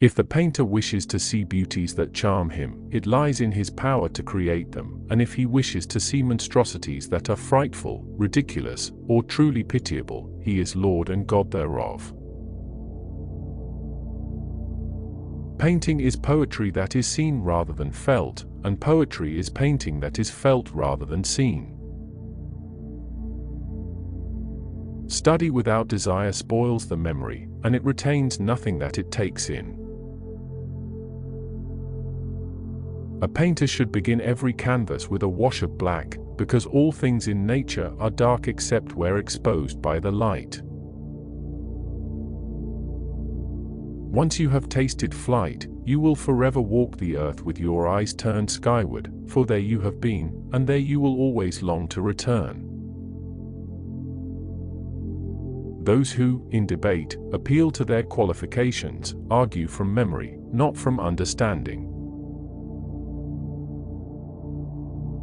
If the painter wishes to see beauties that charm him, it lies in his power to create them, and if he wishes to see monstrosities that are frightful, ridiculous, or truly pitiable, he is Lord and God thereof. Painting is poetry that is seen rather than felt, and poetry is painting that is felt rather than seen. Study without desire spoils the memory, and it retains nothing that it takes in. A painter should begin every canvas with a wash of black, because all things in nature are dark except where exposed by the light. Once you have tasted flight, you will forever walk the earth with your eyes turned skyward, for there you have been, and there you will always long to return. Those who, in debate, appeal to their qualifications, argue from memory, not from understanding.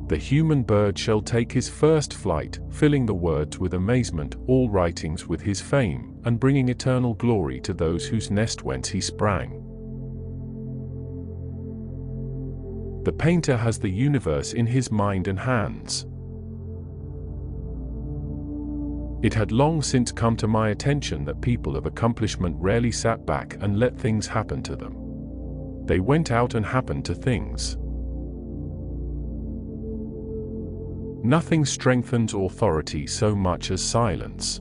The human bird shall take his first flight, filling the words with amazement, all writings with his fame, and bringing eternal glory to those whose nest whence he sprang. The painter has the universe in his mind and hands. It had long since come to my attention that people of accomplishment rarely sat back and let things happen to them. They went out and happened to things. Nothing strengthens authority so much as silence.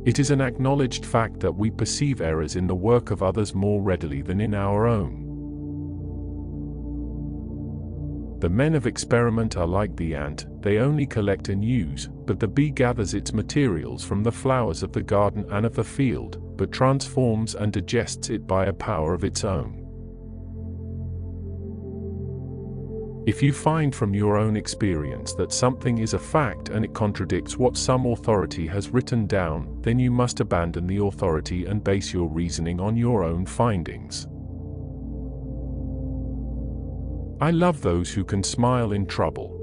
It is an acknowledged fact that we perceive errors in the work of others more readily than in our own. The men of experiment are like the ant, they only collect and use, but the bee gathers its materials from the flowers of the garden and of the field, but transforms and digests it by a power of its own. If you find from your own experience that something is a fact and it contradicts what some authority has written down, then you must abandon the authority and base your reasoning on your own findings. I love those who can smile in trouble.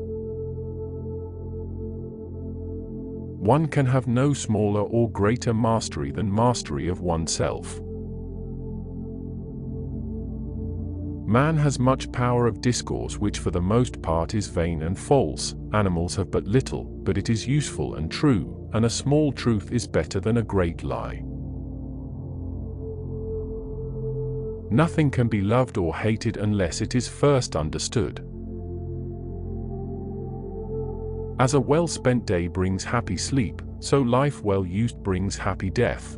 One can have no smaller or greater mastery than mastery of oneself. Man has much power of discourse which for the most part is vain and false, animals have but little, but it is useful and true, and a small truth is better than a great lie. Nothing can be loved or hated unless it is first understood. As a well-spent day brings happy sleep, so life well used brings happy death.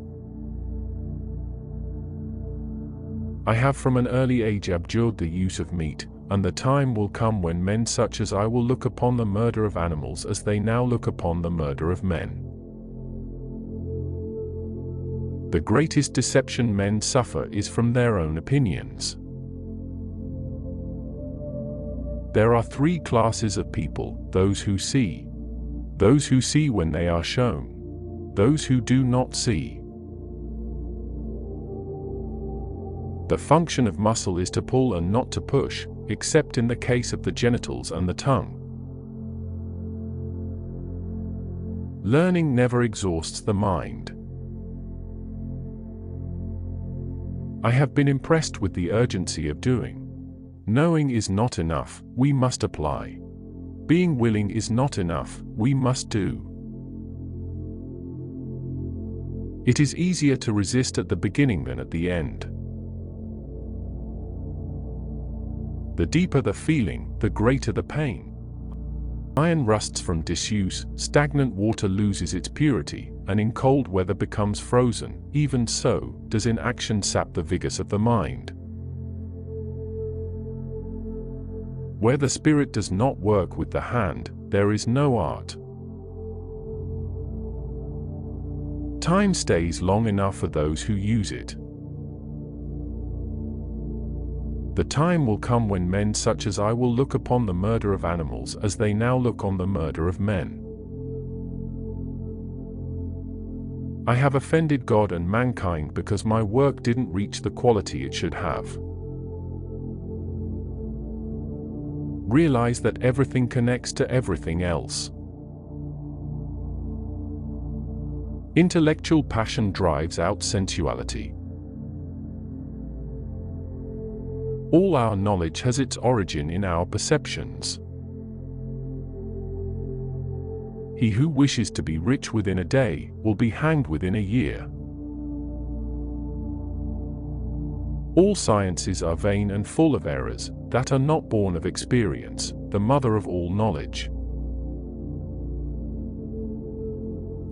I have from an early age abjured the use of meat, and the time will come when men such as I will look upon the murder of animals as they now look upon the murder of men. The greatest deception men suffer is from their own opinions. There are three classes of people: those who see when they are shown, those who do not see. The function of muscle is to pull and not to push, except in the case of the genitals and the tongue. Learning never exhausts the mind. I have been impressed with the urgency of doing. Knowing is not enough, we must apply. Being willing is not enough, we must do. It is easier to resist at the beginning than at the end. The deeper the feeling, the greater the pain. Iron rusts from disuse, stagnant water loses its purity, and in cold weather becomes frozen. Even so, does inaction sap the vigors of the mind. Where the spirit does not work with the hand, there is no art. Time stays long enough for those who use it. The time will come when men such as I will look upon the murder of animals as they now look on the murder of men. I have offended God and mankind because my work didn't reach the quality it should have. Realize that everything connects to everything else. Intellectual passion drives out sensuality. All our knowledge has its origin in our perceptions. He who wishes to be rich within a day will be hanged within a year. All sciences are vain and full of errors that are not born of experience, the mother of all knowledge.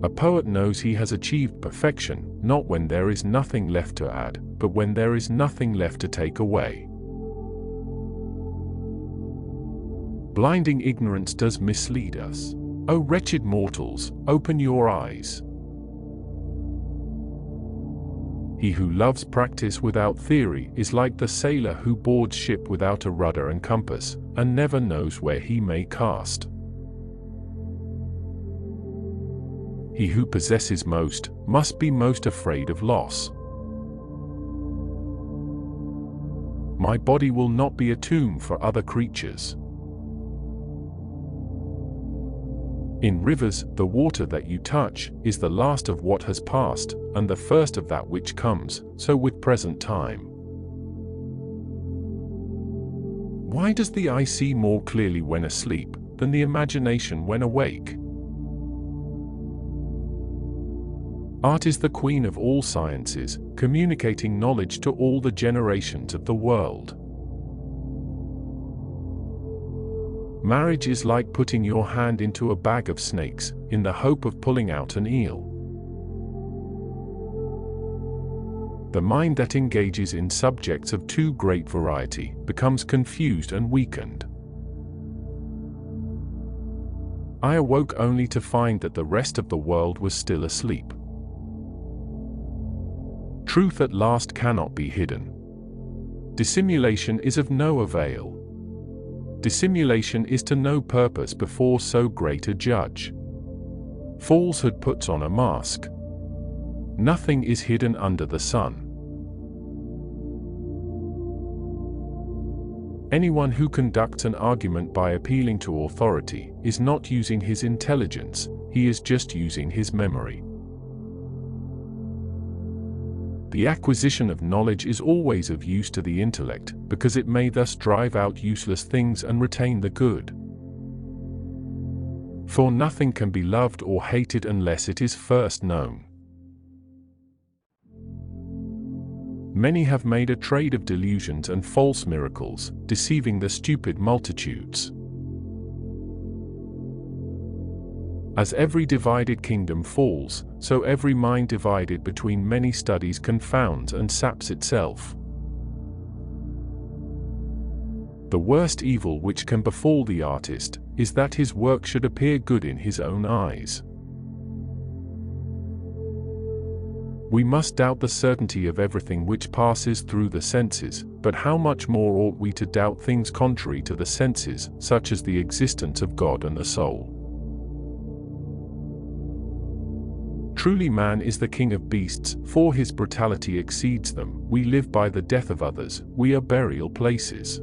A poet knows he has achieved perfection, not when there is nothing left to add, but when there is nothing left to take away. Blinding ignorance does mislead us. O wretched mortals, open your eyes. He who loves practice without theory is like the sailor who boards ship without a rudder and compass, and never knows where he may cast. He who possesses most must be most afraid of loss. My body will not be a tomb for other creatures. In rivers, the water that you touch is the last of what has passed, and the first of that which comes, so with present time. Why does the eye see more clearly when asleep than the imagination when awake? Art is the queen of all sciences, communicating knowledge to all the generations of the world. Marriage is like putting your hand into a bag of snakes, in the hope of pulling out an eel. The mind that engages in subjects of too great variety becomes confused and weakened. I awoke only to find that the rest of the world was still asleep. Truth at last cannot be hidden. Dissimulation is of no avail. Dissimulation is to no purpose before so great a judge. Falsehood puts on a mask. Nothing is hidden under the sun. Anyone who conducts an argument by appealing to authority is not using his intelligence, he is just using his memory. The acquisition of knowledge is always of use to the intellect, because it may thus drive out useless things and retain the good. For nothing can be loved or hated unless it is first known. Many have made a trade of delusions and false miracles, deceiving the stupid multitudes. As every divided kingdom falls, so every mind divided between many studies confounds and saps itself. The worst evil which can befall the artist is that his work should appear good in his own eyes. We must doubt the certainty of everything which passes through the senses, but how much more ought we to doubt things contrary to the senses, such as the existence of God and the soul? Truly man is the king of beasts, for his brutality exceeds them. We live by the death of others, we are burial places.